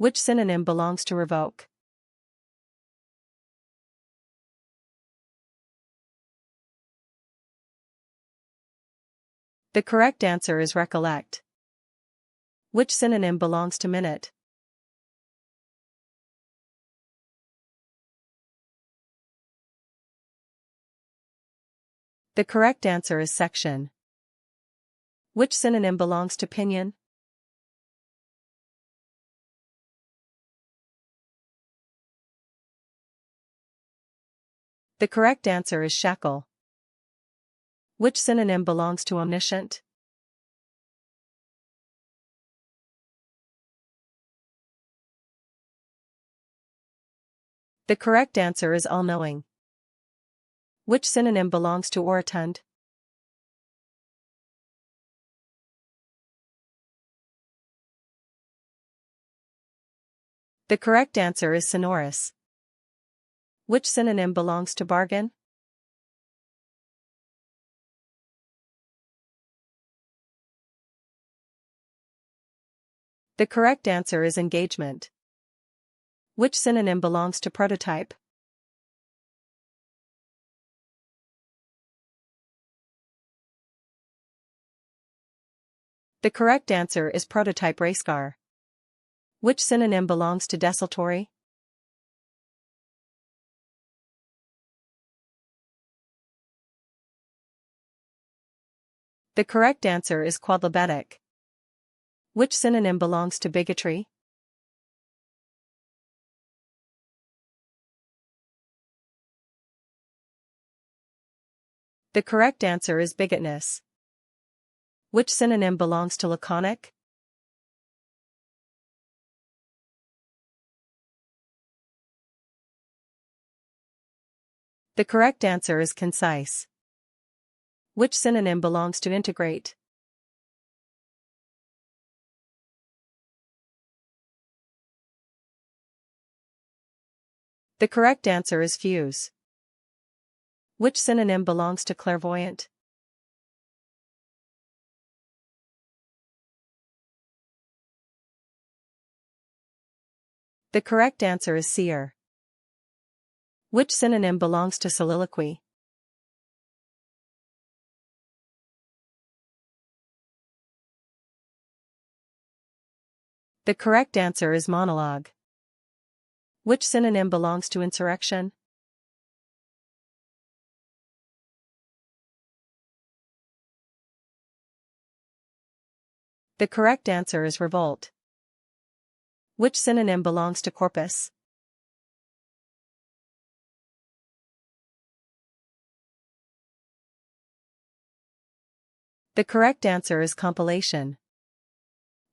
Which synonym belongs to revoke? The correct answer is recollect. Which synonym belongs to minute? The correct answer is section. Which synonym belongs to pinion? The correct answer is shackle. Which synonym belongs to omniscient? The correct answer is all-knowing. Which synonym belongs to orotund? The correct answer is sonorous. Which synonym belongs to bargain? The correct answer is engagement. Which synonym belongs to prototype? The correct answer is prototype racecar. Which synonym belongs to desultory? The correct answer is quodlibetic. Which synonym belongs to bigotry? The correct answer is bigotness. Which synonym belongs to laconic? The correct answer is concise. Which synonym belongs to integrate? The correct answer is fuse. Which synonym belongs to clairvoyant? The correct answer is seer. Which synonym belongs to soliloquy? The correct answer is monologue. Which synonym belongs to insurrection? The correct answer is revolt. Which synonym belongs to corpus? The correct answer is compilation.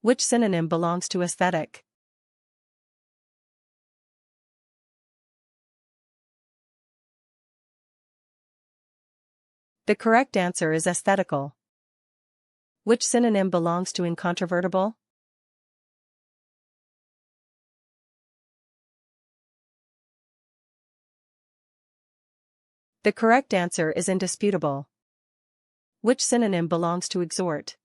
Which synonym belongs to aesthetic? The correct answer is aesthetical. Which synonym belongs to incontrovertible? The correct answer is indisputable. Which synonym belongs to exhort?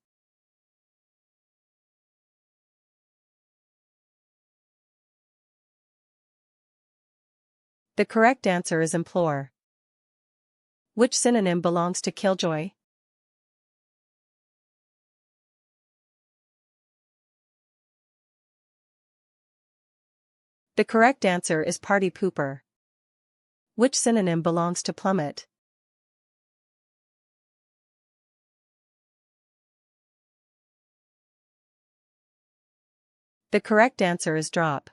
The correct answer is implore. Which synonym belongs to killjoy? The correct answer is party pooper. Which synonym belongs to plummet? The correct answer is drop.